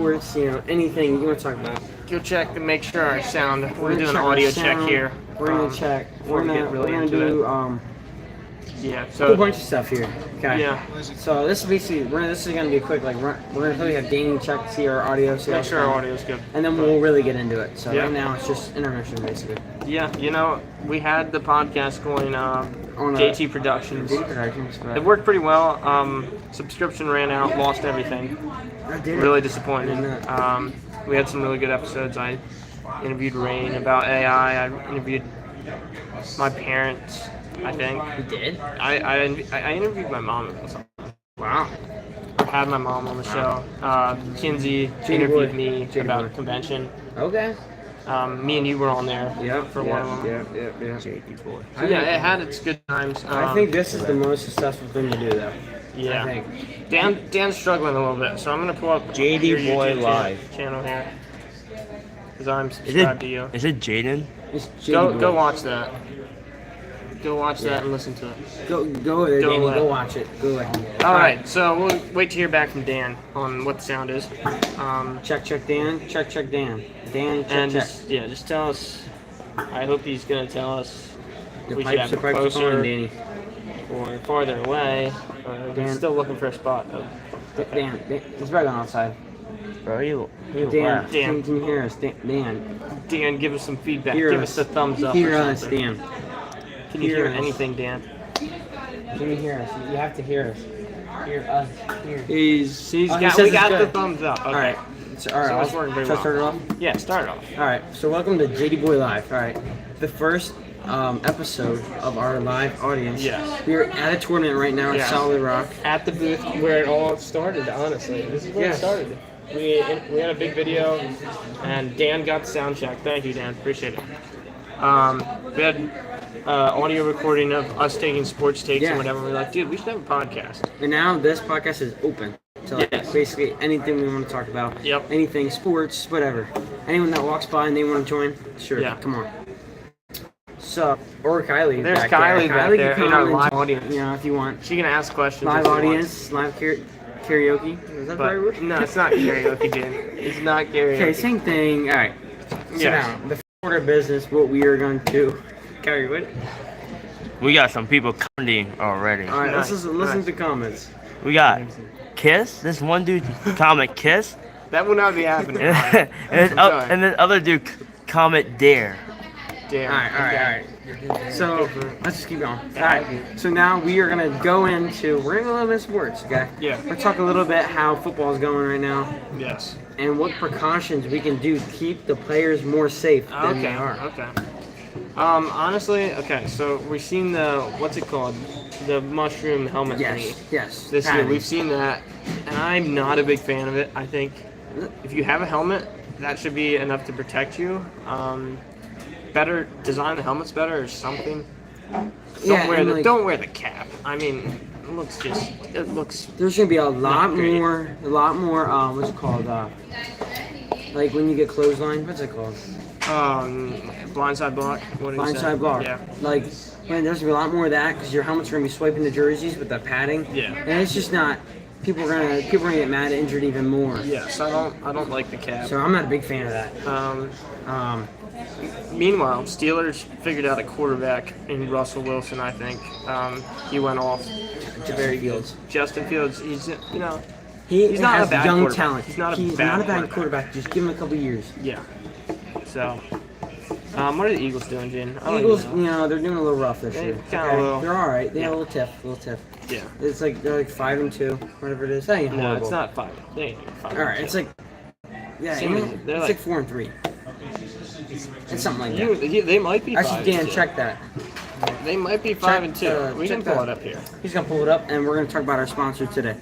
sports, anything you want to talk about. Go check to make sure our sound. We're doing an audio check here. We're gonna check. We're gonna do a so whole bunch of stuff here. Okay. Yeah. So this is basically this is gonna be a quick we're gonna probably have Danny check to see our audio. Make sure our audio is good. And then we'll really get into it. So right now it's just intermission basically. Yeah. We had the podcast going on JT Productions. JT Productions. It worked pretty well. Subscription ran out, lost everything. Really disappointed. We had some really good episodes. I interviewed Rain about AI. I interviewed my parents. I think. You did? I interviewed my mom about something. Wow. I had my mom on the show. Kinsey interviewed me about a convention. Okay. Me and you were on there for one of them. Yeah. JadeyBoy. So yeah, it had its good times. I think this is the most successful thing to do, though. Yeah. I think. Dan's struggling a little bit, so I'm gonna pull up JadeyBoy Live channel here. Because I'm subscribed to you. Is it Jaden? Go watch that. Go watch that and listen to it. Go there, Danny. Go watch it. Go ahead. All right, so we'll wait to hear back from Dan on what the sound is. Check Dan. Check Dan. Dan, check. Just tell us. I hope he's gonna tell us The we should have pipes it are closer Danny. or farther away. Dan. Still looking for a spot though. Dan, it's better than outside. Bro, you Dan, left. can you hear us? Dan. Dan, give us some feedback. Hear Give us. us a thumbs up. Hear or us, something. Dan. Can you hear anything, Dan? Can you hear us? You have to hear us. Hear us. Hear. We got the thumbs up. Okay. All right. So it's working pretty Should I start it well. off? Yeah, start it off. All right. So welcome to JadeyBoy Live. All right. The first episode of our live audience. Yes. We're at a tournament right now at Solid Rock. At the booth where it all started, honestly. This is where it started. We had a big video, and Dan got the sound check. Thank you, Dan. Appreciate it. We had audio recording of us taking sports takes and whatever. We're like, dude, we should have a podcast. And now this podcast is open to basically anything we want to talk about. Yep. Anything, sports, whatever. Anyone that walks by and they want to join, sure. Yeah. Come on. So, or Kylie. There's back Kylie there. back Kylie there can in come our and live join, audience. if you want. She can ask questions. Live audience, live karaoke. Is that the right word? No, it's not karaoke, dude. It's not karaoke. Okay, same thing. All right. So now, the order of business, what we are going to do. Kyrie, what? We got some people commenting already. All right, let's listen to comments. We got Kiss. This one dude comment Kiss. That will not be happening. and then other dude comment Dare. Dare. All right. So let's just keep going. All right. So now we are gonna go into a little bit of sports, okay? Yeah. We're talking a little bit how football is going right now. Yes. And what precautions we can do to keep the players more safe than they are. Okay. Honestly, so we've seen what's it called? The mushroom helmet thingy. Yes. This year we've seen that, and I'm not a big fan of it. I think if you have a helmet, that should be enough to protect you. Better design the helmets better or something. Don't wear the cap. I mean, it looks. There's gonna be a lot more. What's it called? Like when you get clothesline. What's it called? Blindside block. Blindside block. Yeah. Like, man, there's gonna be a lot more of that because your helmet's gonna be swiping the jerseys with that padding. Yeah. And it's just not. People are gonna get mad, injured even more. Yes, I don't like the cap. So I'm not a big fan of that. Meanwhile, Steelers figured out a quarterback in Russell Wilson. I think he went off to Fields. Justin Fields. He's he's not a bad young quarterback. talent. He's not a bad quarterback. Just give him a couple years. Yeah. So, what are the Eagles doing, Jen? Eagles, they're doing a little rough this year. They're all right. They have a little tiff. Yeah. It's like they're like 5-2, whatever it is. That ain't horrible. No, it's not 5. They ain't 5. All right, it's like it's like 4-3. It's something like that. They might be 5. Actually, Dan, check that. They might be 5-2. We can pull it up here. He's gonna pull it up, and we're gonna talk about our sponsor today.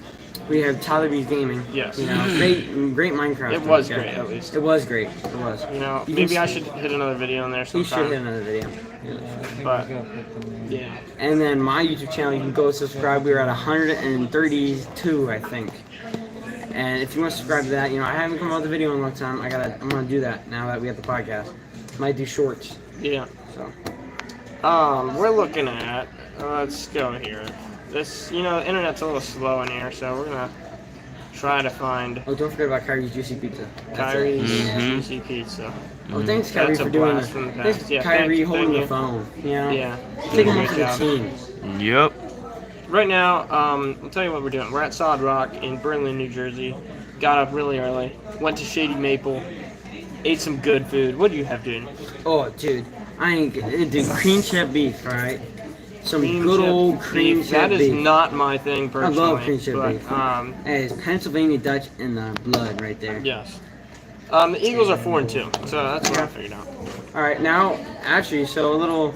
We have Tyler B's Gaming. Yes. Great Minecraft. It was great, at least. It was great. It was. Maybe I should hit another video on there sometime. You should hit another video. But, yeah. And then my YouTube channel, you can go subscribe. We're at 132, I think. And if you want to subscribe to that, I haven't come out with a video in a long time. I'm gonna do that now that we have the podcast. Might do shorts. Yeah. So. We're looking at. Let's go here. This, the internet's a little slow in here, so we're gonna try to find Oh, don't forget about Kyrie's Juicy Pizza. That's it. Kyrie's Mhm. Juicy Pizza. Oh, thanks, Kyrie, That's a for doing blast that. from the Thanks, past. Yeah, Kyrie, thank holding you. the phone. You know? Yeah. Taking one Great for the job. team. Yep. Right now, I'll tell you what we're doing. We're at Sod Rock in Berlin, New Jersey. Got up really early. Went to Shady Maple. Ate some good food. What do you have, dude? Oh, dude. Dude, cream chip beef, right? Some Cream good chip old cream beef. chip That is beef. not my thing personally. love cream chip but, beef. It's Pennsylvania Dutch in the blood right there. yes. The Eagles are 4-2, so that's what I figured out. All right, now, actually, so a little,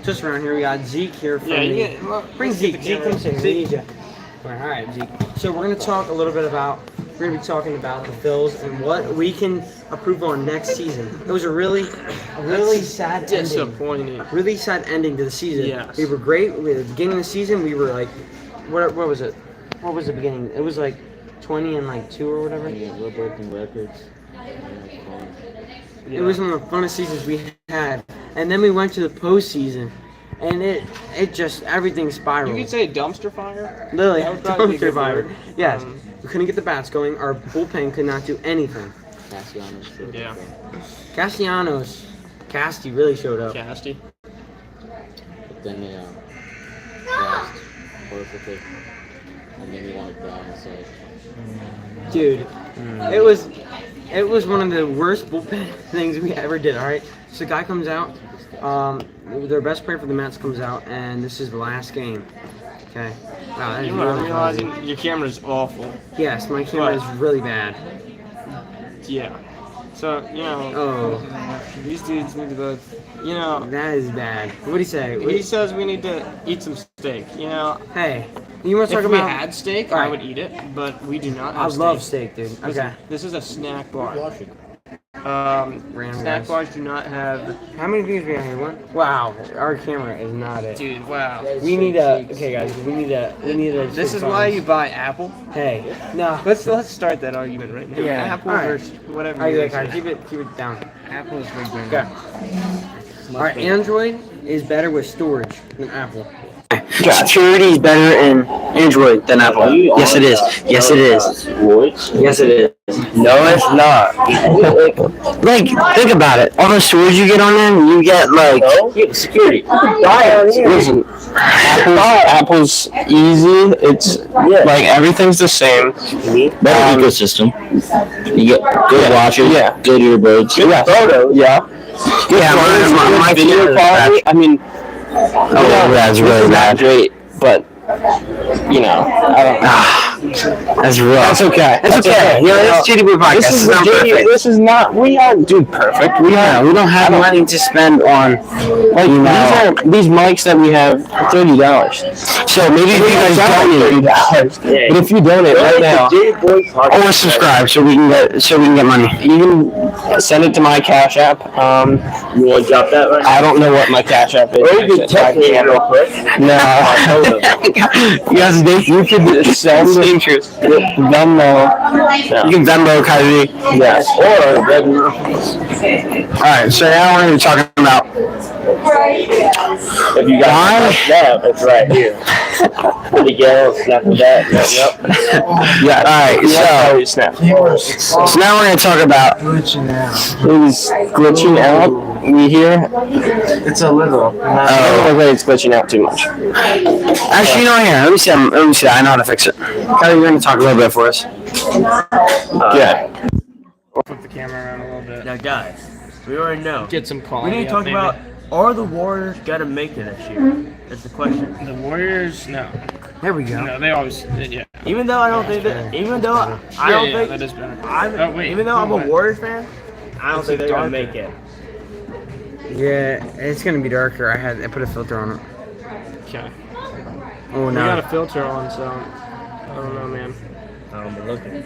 just around here, we got Zeke here for Yeah, me. you get, well, Bring let's get Zeke. the Zeke, camera. come sit here. We Zeke. need you. All right, Zeke. So we're going to talk a little bit about, we're going to be talking about the Phils and what we can approve on next season. It was a really sad ending. Disappointing. Really sad ending to the season. Yes. We were great. At the beginning of the season, we were like, what was it? What was the beginning? It was like 20 and like 2 or whatever. Yeah, we're breaking records. It was one of the funnest seasons we had. And then we went to the postseason, and it just, everything spiraled. You could say dumpster fire. Literally, That would probably be a dumpster good fire. word. Yes. We couldn't get the bats going. Our bullpen could not do anything. Castellanos. Yeah. Casty really showed up. Casty. But then they lost perfectly. And then we wanted Brown to say, Dude, it was one of the worst bullpen things we ever did, alright? So the guy comes out, their best player for the Mets comes out, and this is the last game. Okay. Wow, that is You know, I'm really realizing crazy. your camera's awful. Yes, my camera is really bad. Yeah. So, you know, Oh, these dudes need to both, you know, that is bad. What'd he say? he says we need to eat some steak. You know, Hey, you want to if talk we about? had steak, I Alright. would eat it, but we do not I have love steak. steak, dude. Listen, Okay. this is a snack bar. Random Snack guys. bars do not have. How many views we have here? One? Wow, our camera is not it. Dude, wow. We need a. Okay, guys, we need a. This is why you buy Apple. Hey, no. Let's start that argument right now. Yeah, Apple alright. versus whatever. Alright, you guys, say. keep it down. Apple is way Okay. All right, Android is better with storage than Apple. Security is better in Android than Apple. Yes, it is. Yes, it is. Yes, it is. No, it's not. Like, think about it. All the storage you get on them, you get like Security. listen, Apple's easy. It's like everything's the same. better ecosystem. You get good watches, good earbuds. Good photos. Yeah. my Video quality. I mean, Oh, that's really not bad. great, but you know, I don't. That's rough. That's okay. It's okay. You know, it's JadeyBoy podcast. This is It's not perfect. This is not. We aren't do perfect. We don't have money to spend on. like these mics that we have $30. So maybe if you guys donate, But if you donate right now, or subscribe, so we can get money. you can send it to my Cash App. You want to drop that right now? I don't know what my Cash App is. Or you can text me real quick. No. Yes, You could send it Venmo. You can Venmo Kyrie. Yes. Or Venmo. Alright, so now we're going to be talking about If you got a snap, it's right here. Pretty good. Snap of that. Yep. yeah. Alright, Snap. so now we're going to talk about It was glitching out. We hear. It's a little. It's glitching out too much. actually, you know, here, let me see. I know how to fix it. Kyrie, you're going to talk a little bit for us. Yeah. We'll flip the camera around a little bit. Now, guys, we already know. Get some We quality. need to talk up, about, maybe. are the Warriors gonna make it this year? That's the question. The Warriors. No, There we go. no, they always. Yeah. Even though I don't think that, even though I don't yeah, think, that is better. I'm, wait, even though I'm a wait. Warriors fan, I don't It's think they're gonna darker. make it. Yeah, it's going to be darker. I put a filter on it. Okay. Oh, We got a no. filter on, so I don't know, man. I don't be looking.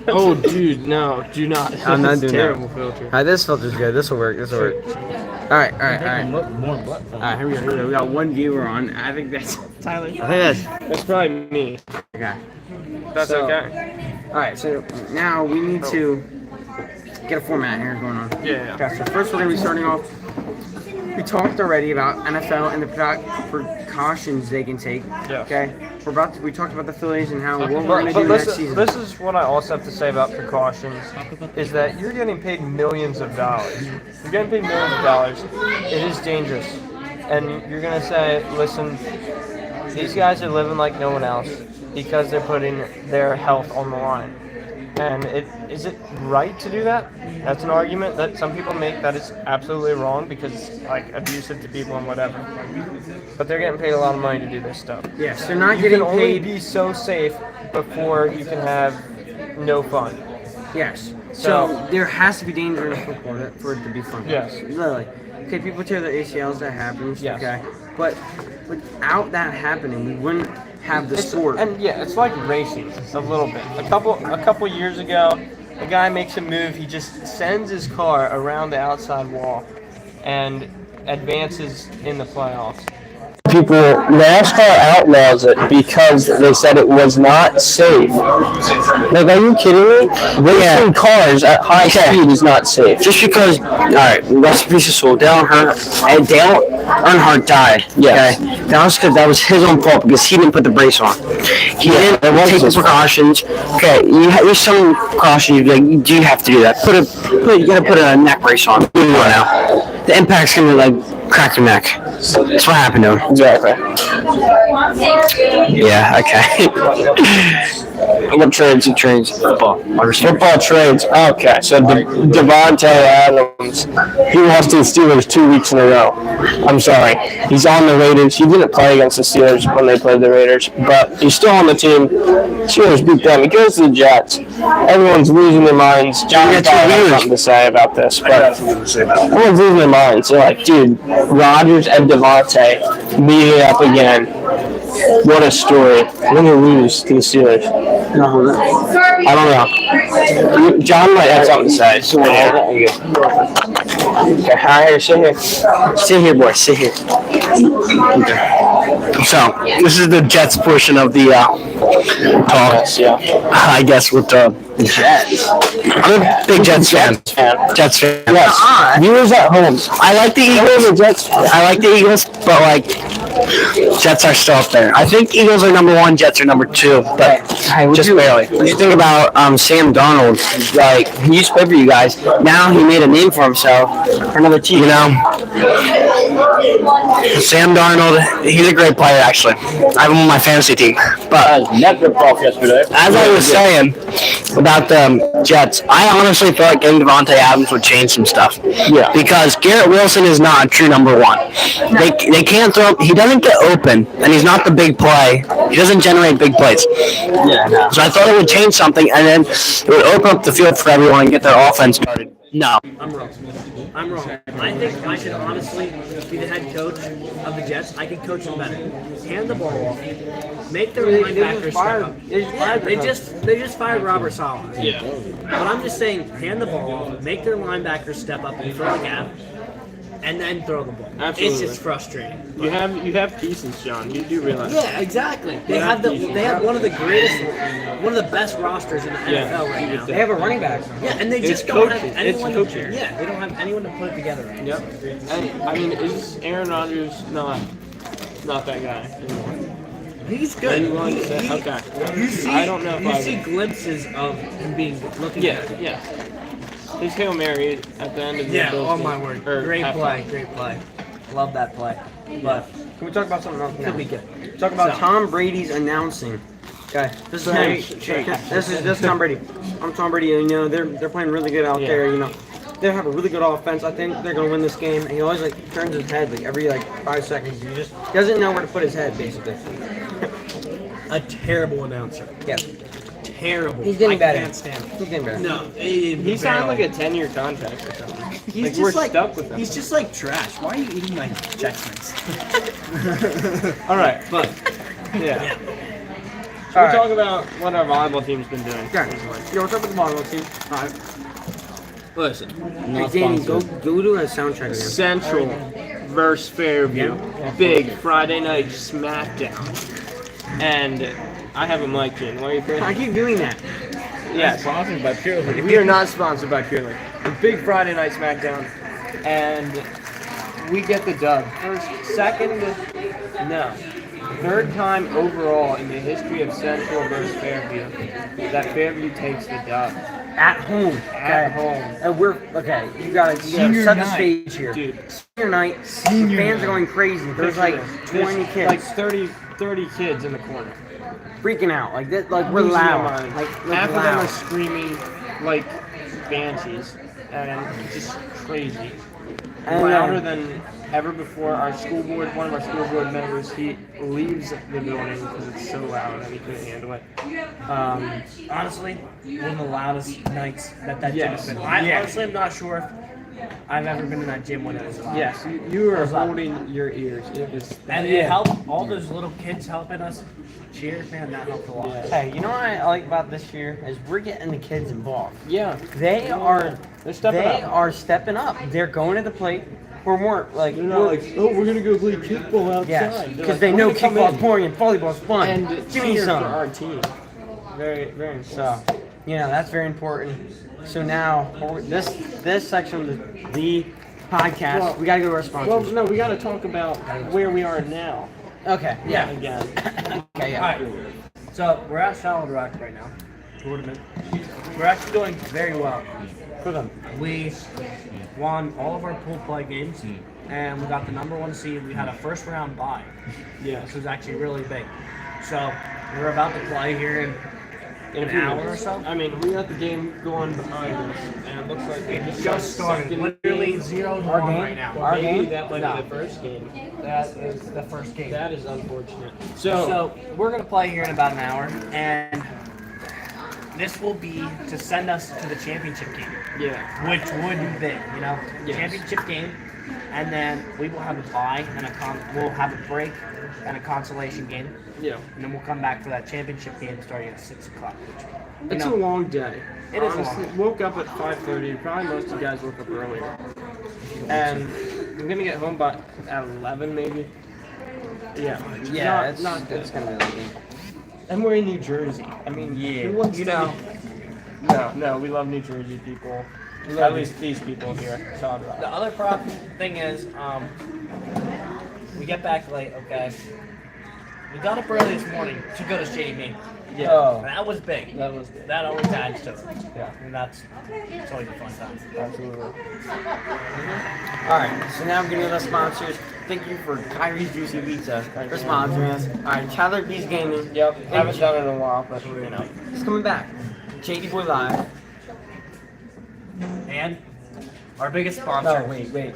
Oh, dude, no, do not. I'm not It's doing terrible that. filter. Alright, this filter's good. This will work. Alright. Alright, here we go. We got one viewer on. I think that's Tyler. I think That's probably me. Okay. That's So- okay. Alright, so now we need to get a format here going on. Yeah. Okay, so first we're going to be starting off. We talked already about NFL and the precautions they can take. Yeah. Okay? we talked about the Phillies and how what we're But, gonna but do next season. this is what I also have to say about precautions, is that you're getting paid millions of dollars. You're getting paid millions of dollars. It is dangerous. And you're going to say, listen, these guys are living like no one else because they're putting their health on the line. And is it right to do that? That's an argument that some people make that is absolutely wrong because it's like abusive to people and whatever. But they're getting paid a lot of money to do this stuff. Yes, they're not You getting can only paid. be so safe before you can have no fun. Yes. So- So there has to be danger in football for it to be fun. Yes. Literally. Okay, people tear their ACLs. That happens. Yes. Okay. But without that happening, we wouldn't have the sport. And yeah, it's like racing a little bit. A couple years ago, a guy makes a move. He just sends his car around the outside wall and advances in the playoffs. People, NASCAR outlaws it because they said it was not safe. Like, are you kidding me? Racing cars at high speed is not safe. Just because, alright, rest in peace of soul, Dale Earnhardt died. Yes. Okay? That was his own fault because he didn't put the brace on. He didn't take the precautions. Okay, there's some precautions you do have to do that. You gotta put a neck brace on. You know now. The impact's gonna crack your neck. That's what happened to him. Exactly. Yeah, okay. What trades? Football trades. Okay, so Devontae Adams, he lost to the Steelers 2 weeks in a row. I'm sorry. He's on the Raiders. He didn't play against the Steelers when they played the Raiders, but he's still on the team. Steelers beat them. He goes to the Jets. Everyone's losing their minds. John has something to say about this, but everyone's losing their minds. They're like, dude, Rodgers and Devontae meeting up again. What a story. Win or lose to the Steelers? I don't know. John might have something to say. Okay, hi, sit here. Sit here, boy. Sit here. Okay. So, this is the Jets portion of the talk. Yeah. I guess with the Jets. I'm a big Jets fan. Jets fan. Yes. Viewers at home. I like the Eagles. I like the Eagles, but Jets are still up there. I think Eagles are number 1, Jets are number 2, but just barely. What do you think about Sam Darnold? He used to play for you guys. Now he made a name for himself for another team. Sam Darnold, he's a great player actually. I have him on my fantasy team. But as I was saying about the Jets, I honestly feel like getting Devontae Adams would change some stuff. Yeah. Because Garrett Wilson is not a true number 1. They can't throw. He doesn't get open, and he's not the big play. He doesn't generate big plays. Yeah, no. So I thought it would change something, and then it would open up the field for everyone and get their offense started. No. I'm wrong. I think I should honestly be the head coach of the Jets. I can coach them better. Hand the ball off. Make their linebackers step up. Yeah, they just fired Robert Saleh. Yeah. But I'm just saying, hand the ball off. Make their linebackers step up and throw the gap, and then throw the ball. Absolutely. It's just frustrating. You have pieces, John. You do realize. Yeah, exactly. They have one of the best rosters in the NFL right now. They have a running back. Yeah, and they just It's don't coaching. have anyone. It's coaching. Yeah, they don't have anyone to put it together right now. Yep. And I mean, is Aaron Rodgers not that guy anymore? He's Are good. you willing to say? Okay. I don't know if You I see would. glimpses of him looking Yeah, good. yeah. His Hail Mary at the end of the Yeah, Bills oh game. my word. Or Great halftime. play. Love that play. But Can we talk about something else now? could be good. Talk about So- Tom Brady's announcing. Okay, this is him. This is Tom Brady. I'm Tom Brady. They're playing really good out there. They have a really good offense. I think they're gonna win this game. And he always turns his head every 5 seconds. He just doesn't know where to put his head basically. A terrible announcer. Yeah, Terrible. he's getting better. I can't stand him. He's getting better. No, He signed like a 10-year contract or something. He's we're just stuck with him. He's just like trash. Why are you eating my Chex Mix? All right, But yeah. yeah. Should we talk about what our volleyball team's been doing? Yeah, what's up with the volleyball team? All right. Listen, Hey, Danny, go do a sound check again. Central versus Fairview, big Friday night SmackDown, and I have a mic, Jen. What do you think? I keep doing that. Yes. Sponsored by Pure League. We are not sponsored by Pure League. A big Friday night SmackDown, and we get the dub. First, second, no. third time overall in the history of Central versus Fairview that Fairview takes the dub. At home. At Okay. home. And we're okay. You gotta Senior set the night. stage here. Dude. Senior night. Senior fans night. are going crazy. There's like 20 kids Like 30 kids in the corner. freaking out. Like this, like we're Losing their loud. mind. Like Half of them loud. are screaming like banshees, and it's just crazy. And, Louder than ever before. One of our school board members, he leaves the building because it's so loud and he couldn't handle it. Honestly, one of the loudest nights that gym Yes. has been. I Yeah. honestly am not sure if I've ever been in that gym when it was loud. Yes, you were holding your ears. It was. And it helped, all those little kids helping us cheer, man, that helped a lot. Yeah. Hey, you know what I like about this year is we're getting the kids involved. Yeah. They are They're stepping up. stepping up. They're going to the plate. We're more like They're not like, oh, we're gonna go play kickball outside. yes, They're because like, they "We're know gonna come kickball's in boring and volleyball's fun. and Give me cheer some. for our team. Very, very important. So, that's very important. So now this section of the podcast, Well- we gotta go to our Well, sponsors. no, we gotta talk about where we are now. Okay. Yeah. Again. Okay. Yeah. Alright, so we're at Solid Rock right now. Tournament. We're actually doing very well for them. We won all of our pool play games, and we got the #1 seed. We had a first round bye, Yes. which was actually really big. So we're about to play here in In a an few hour minutes. or so. I mean, we got the game going behind us, and it looks like they Just started. Literally 0-1 game? right now. Our Maybe game? that might No. be the first game. That is the first game. That is unfortunate. So we're gonna play here in about an hour, and this will be to send us to the championship game, Yeah. which would be big, Yes. championship game, and then we will have a bye and we'll have a break and a consolation game, Yeah. and then we'll come back for that championship game starting at 6 o'clock. Which, It's a long day. It is a Honestly, long day. woke up at 5:30. Probably most of you guys woke up earlier. And I'm gonna get home by at 11 maybe. Yeah. Yeah. Not good. It's gonna be like that. And we're in New Jersey. I mean, who wants you to know. No, we love New Jersey people. love At least these people here. Solid Rock. The other thing is, we get back late, okay? We got up early this morning to go to JadeyBoy. Yeah. Oh. That was big. That was good. That always adds to it. Yeah. And it's always a fun time. Absolutely. All right. So now we're gonna go to the sponsors. Thank you for Kyrie's Juicy Pizza for sponsoring us. All right. Tyler B's Gaming. Yep. Haven't done it in a while, but He's coming back. JadeyBoy Live. And our biggest sponsor. No, wait.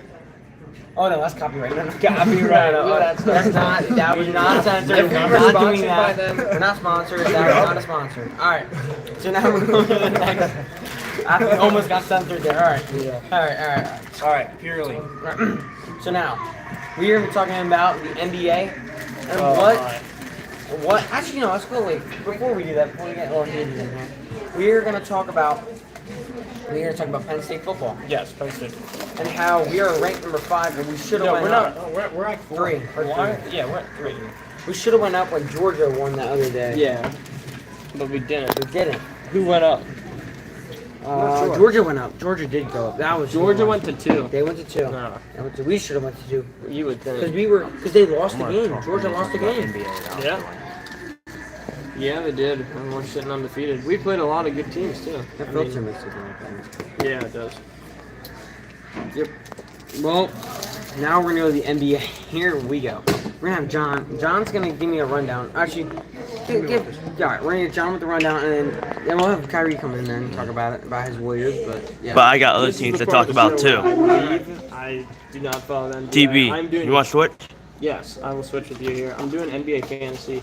Oh no, that's copyright. No, Copyright. No, No, that's not. That was not censored. If we We're were not doing sponsored by that. them- We're not sponsored. That was not a sponsor. All right. So now we're going to the next. I almost got censored there. All right. Yeah. All right. All right, purely. So now we are talking about the NBA and what? Actually, no. Let's go. Wait. Before we do that, before we get all heated in here, we are going to talk about. We're going to talk about Penn State football Yes, posted. and how we are ranked number 5 and we should have No, went we're up. not. We're at 3. or Why? 3. Yeah, we're at 3. We should have went up when Georgia won the other day. Yeah, but we didn't. We didn't. Who went up? Not sure. Georgia went up. Georgia did go up. That was Georgia went to 2. They went to 2. No, We should have went to 2 you would because think. they lost the game. Georgia lost the game. Yeah. Yeah, they did. And we're sitting undefeated. We played a lot of good teams too. That I filter mean, makes it like that. yeah, it does. Yep. Well, now we're gonna go to the NBA. Here we go. We're gonna have John. John's gonna give me a rundown. Actually, all right, we're gonna get John with the rundown, and then we'll have Kyrie come in there and talk about his Warriors. But yeah. But I got other This is teams the to part talk of the about show too. where I believe I do not follow them. I'm TB, doing. you want to switch? Yes, I will switch with you here. I'm doing NBA fantasy.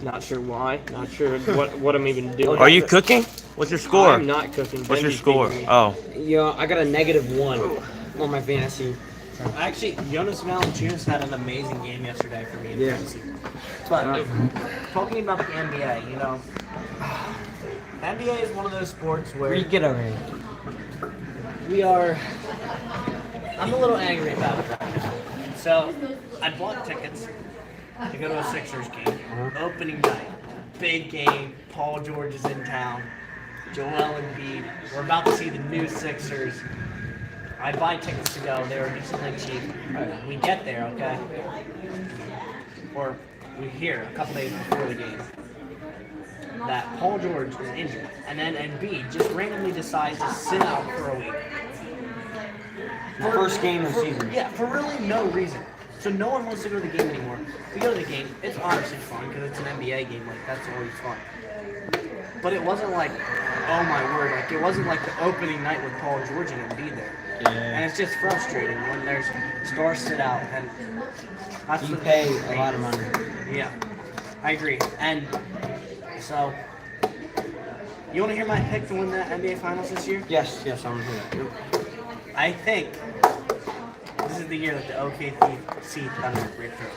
Not sure why. Not sure what I'm even doing. Are you cooking? What's your score? I'm not cooking. What's your Benji's score? beating me. Oh, Yeah, I got a -1 on my fantasy. Actually, Jonas Valanciunas had an amazing game yesterday for me in Yeah. fantasy. But talking about the NBA, NBA is one of those sports Where where you get over here? I'm a little angry about it right now. So, I bought tickets to go to a Sixers game, opening night, big game. Paul George is in town, Joel Embiid. We're about to see the new Sixers. I buy tickets to go. They were decently cheap. We get there, okay? Or we hear a couple days before the game that Paul George is injured, and then Embiid just randomly decides to sit out for a week. The first game of the season. Yeah, for really no reason. So no one wants to go to the game anymore. We go to the game. It's honestly fun because it's an NBA game. Like, that's always fun. But it wasn't like, oh my word, like it wasn't like the opening night with Paul George and Embiid there. Yeah. And it's just frustrating when there's stars sit out and that's You the pay thing. a lot of money. Yeah, I agree. And so, you want to hear my pick to win the NBA Finals this year? Yes, I want to hear that. I think this is the year that the OKC Thunder break through.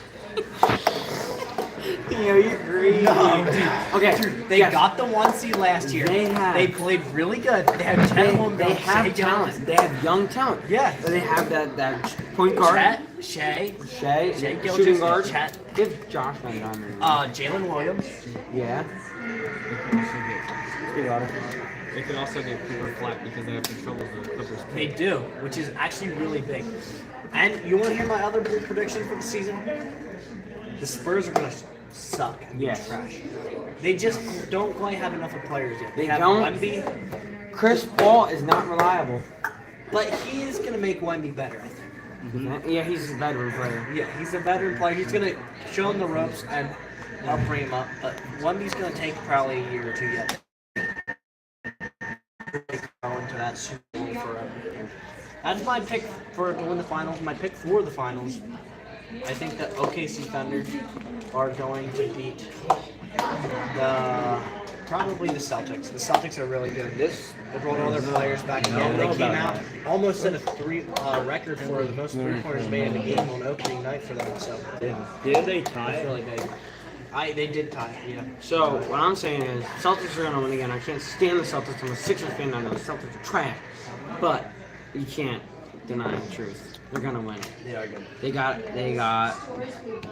You agree? No, dude. Okay, Dude, they yes. got the 1 seed last year. They have. They played really good. They have Chet They have talent. They have young talent. Yeah. They have that point guard. Chet, Shea, Shea, Gilgeous, shooting guard. Chet. Give Josh that on there. Jalen Williams. Yeah. They could also get Cooper flat because they have control of the Clippers. They do, which is actually really big. And you want to hear my other big prediction for the season? The Spurs are going to suck and be Yes. trash. They just don't quite have enough of players yet. They have don't. Wemby, Chris Paul is not reliable. but he is going to make Wemby better, I think. Yeah, he's a veteran player. Yeah, he's a veteran player. He's going to show him the ropes and I'll bring him up. But Wemby's going to take probably a year or two yet. Go into that Super Bowl forever. That's my pick for to win the finals. My pick for the finals. I think that OKC Thunder are going to beat probably the Celtics. The Celtics are really good. They brought all their players back again. They came out almost set a record for the most three-pointers made in a game on opening night for them. So Did they tie it's it? really big. They did tie. Yeah. So what I'm saying is, Celtics are gonna win again. I can't stand the Celtics. I'm a Sixers fan. I know the Celtics are trash, but you can't deny the truth. They're gonna win. They are good. They got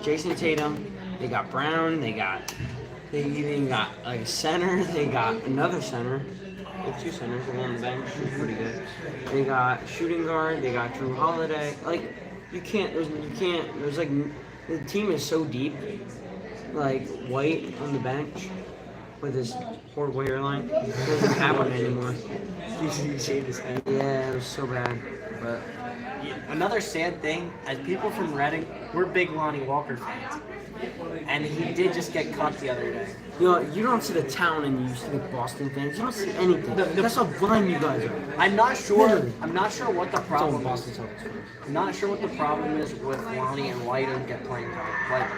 Jason Tatum. They got Brown. They even got like a center. They got another center. They have two centers. One on the bench. Who's pretty good. They got shooting guard. They got Drew Holiday. Like you can't. There's like the team is so deep. Like White on the bench with his horrible hairline. He doesn't have one anymore. He shaved his head. Yeah, it was so bad. But Another sad thing, as people from Reading, we're big Lonnie Walker fans. And he did just get cut the other day. you know, you don't see the town and you see the Boston fans. You don't see anything. That's how blind you guys are. I'm not sure what the It's all problem Boston is. Celtics fans. I'm not sure what the problem is with Lonnie and White and get playing time. Like,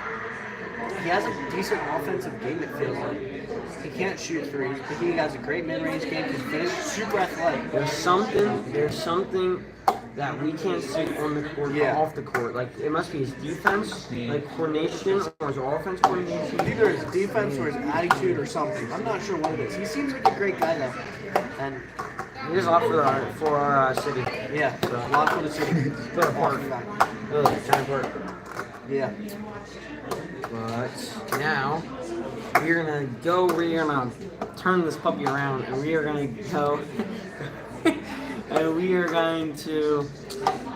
he has a decent offensive game, it feels like. He can't shoot threes, but he has a great mid-range game, can finish, super athletic. There's something that we can't see on the court, or off the court. Like, it must be his defense, like coordination, or his offense coordination. Either his defense or his attitude or something. I'm not sure what it is. He seems like a great guy though. And Here's a lot for our city. yeah, a lot for the city. For our park. Giant park. Yeah. But now we're gonna turn this puppy around, and we are gonna go, and we are going to.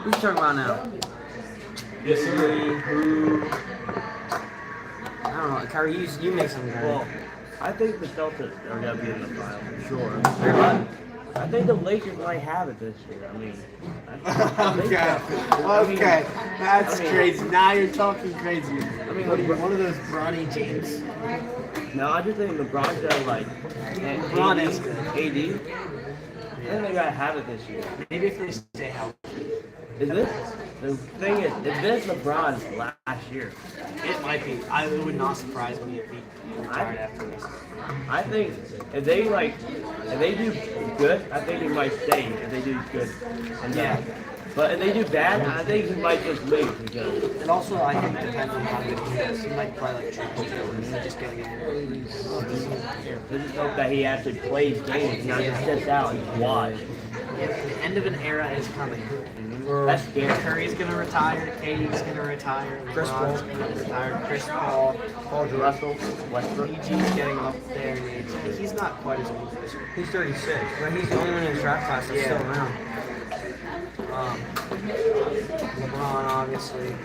Who's talking about now? Who? I don't know. Kyrie, you make something. Well, I think the Celtics are gonna be in the final for sure. Everybody. I think the Lakers might have it this year. I mean, Okay, that's crazy. Now you're talking crazy. I mean, What are you, one of those Bronny James? no, I just think LeBron's gonna like. LeBron is good. AD. I think they gotta have it this year. Maybe if they stay healthy. Is this the thing? Is this LeBron's last year? It might be. It would not surprise me if he retired after this. I think if they do good, I think he might stay. If they do good, and Yeah. But if they do bad, I think he might just leave because And also, I think it depends on how good he is. He might play like trash too, and he's just getting in. I just hope that he actually plays games, not just sits out and watch. Yeah, the end of an era is coming. That's scary. Curry's gonna retire, KD's gonna retire, Chris Paul. LeBron's gonna retire, Chris Paul, Paul Russell, Westbrook. PG's getting up there in age. He's not quite as old as this. He's 36, but he's the only one in his draft class that's Yeah. still around. LeBron, obviously.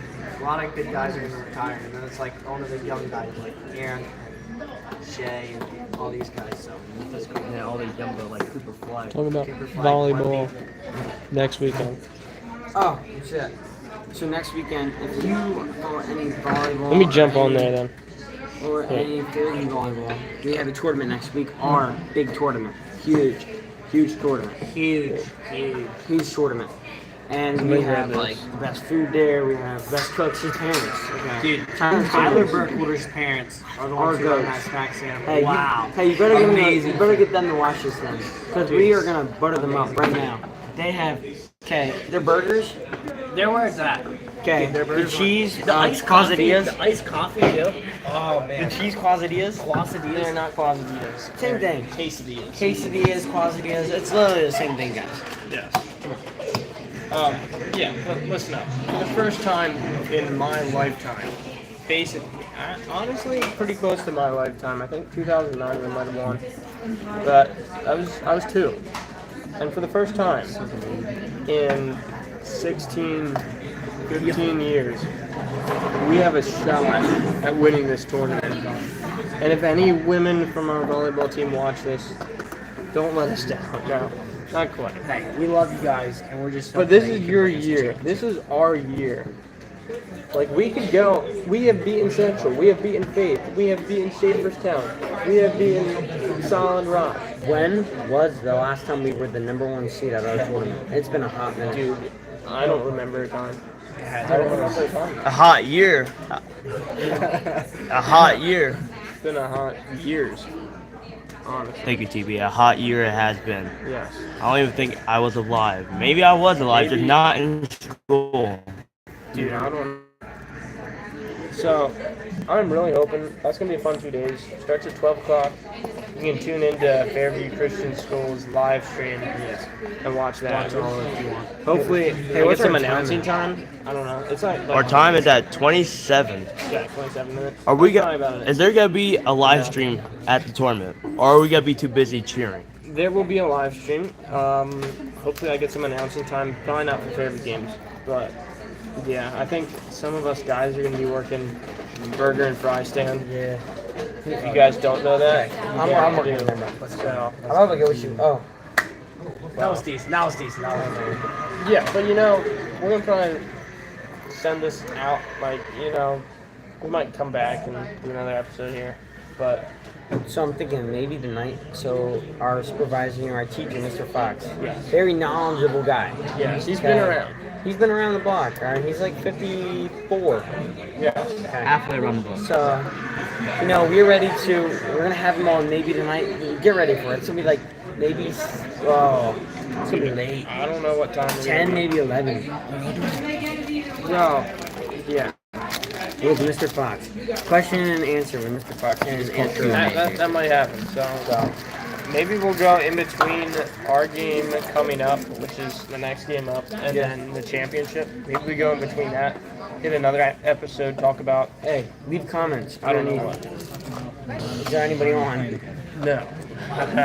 A lot of good guys are going to retire, and then it's like only the young guys like Aaron, Shea, and all these guys. So that's cool. Yeah, all these young like Cooper Fly. Talking about Cooper Flag, volleyball Wemby. next weekend. Oh, shit. So next weekend, if you follow any volleyball, Let me jump or on there then. or any field volleyball, we have a tournament next week. Our big tournament, huge tournament, Huge. huge tournament. And we have like the best food there. We have best cooks and parents. Okay. Dude, Tyler Tyler Burke. Burkholder's parents are the Our ones who run goats. that snack stand. Hey, Wow. you better get them. Amazing. You better get them to watch this thing, because we are gonna butter them up right now. They have their burgers. They're where it's at. Okay, Their the burgers. cheese The iced coffee. quesadillas. The iced coffee too. Oh The man. cheese quesadillas. Quesadillas. They're not quesadillas. Same thing. Quesadillas. Quesadillas, quesadillas. It's literally the same thing, guys. Yes. Yeah, but listen up. For the first time in my lifetime, basically, honestly, pretty close to my lifetime. I think 2009 we might have won, but I was 2, and for the first time in 16, 15 years, we have a shot at winning this tournament. And if any women from our volleyball team watch this, don't let us down. No, not quite. Hey, we love you guys, and we're just. But this is your year. This is our year. Like, we could go. We have beaten Central. We have beaten Faith. We have beaten Schaeferstown. We have beaten Solid Rock. When was the last time we were the #1 seed at our tournament? It's been a hot minute. Dude, I don't remember a time. I don't remember a time. A hot year. A hot year. It's been a hot years. Honestly. Thank you, TB. A hot year it has been. Yes. I don't even think I was alive. Maybe I was alive, just not in school. Dude, I don't. So, I'm really hoping that's gonna be a fun 2 days. Starts at 12 o'clock. You can tune into Fairview Christian School's live stream and watch that. Hopefully, hey, what's get some our time? announcing time. I don't know. It's like Our time is at 27. Yeah, 27 minutes. Are we Sorry about it. Is there gonna be a live stream at the tournament, or are we gonna be too busy cheering? There will be a live stream. Hopefully, I get some announcing time. Probably not for Fairview games, but yeah, I think some of us guys are gonna be working burger and fry stand. Yeah. If you guys don't know that, I'm working on that. So, I love to get with you. Oh. That was decent. That was decent. That was yeah, but you know, we're gonna probably send this out. Like, you know, we might come back and do another episode here, but So I'm thinking maybe tonight. So our supervisor, you know, our teacher, Mr. Fox, Yes. very knowledgeable guy. yes, he's been around. He's been around the block. All right, he's like 54. Yeah. Halfway around the block. So, you know, we're ready to. We're gonna have them on maybe tonight. Get ready for it. It's gonna be like maybe. Oh, it's gonna be late. I don't know what time. we're 10, gonna maybe 11. be. No. Yeah. With Mr. Fox. Question and answer with Mr. Fox. And answer. That might happen. So maybe we'll go in between our game coming up, which is the next game up, and then the championship. Maybe we go in between that. Get another episode. Talk about. Hey, leave comments. I don't know underneath. what. Is there anybody on? No.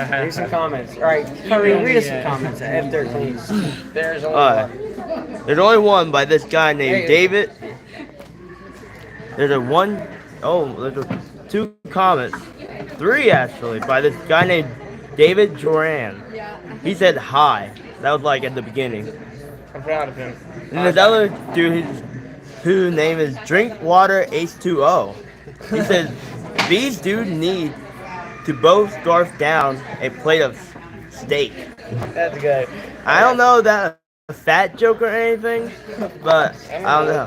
Read some comments. All right, Curry, read us some comments if they're clean. There's only one. There's only one by this guy named David. There's there's 2 comments. 3 actually, by this guy named David Duran. He said hi. That was like at the beginning. I'm proud of him. And this other dude whose name is Drinkwater H2O. He says, these dudes need to both scarf down a plate of steak. That's good. I don't know that a fat joke or anything, but I don't know.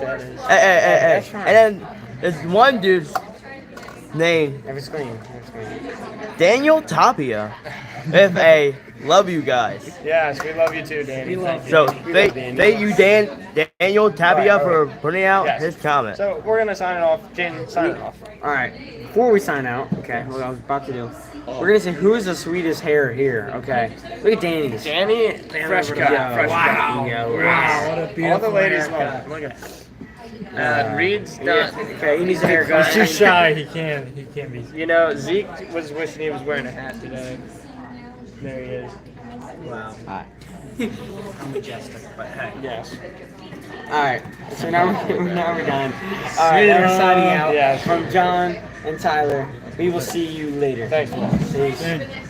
Hey. And then there's one dude's name, Every screen. Daniel Tapia, with a love you guys. Yes, we love you too, Danny. So thank you, Daniel Tapia, for putting out Yes. his comment. So we're gonna sign it off. Jaden, sign it off. All right. Before we sign out, okay, what I was about to do, we're gonna say who's the sweetest hair here. Okay. Look at Danny's. Danny, fresh cut. Yo, Fresh wow. cut. Yo, Wow, what a beautiful All the ladies haircut. love it. Look at that. Reed's done. Okay, he needs a haircut. He's too shy. He can't be. You know, Zeke was wishing he was wearing a hat today. There he is. Wow. Hi. I'm majestic, but hey. Yes. Alright, so now we're done. Alright, now we're signing out Yes. from John and Tyler. We will see you later. Thanks, man. Peace.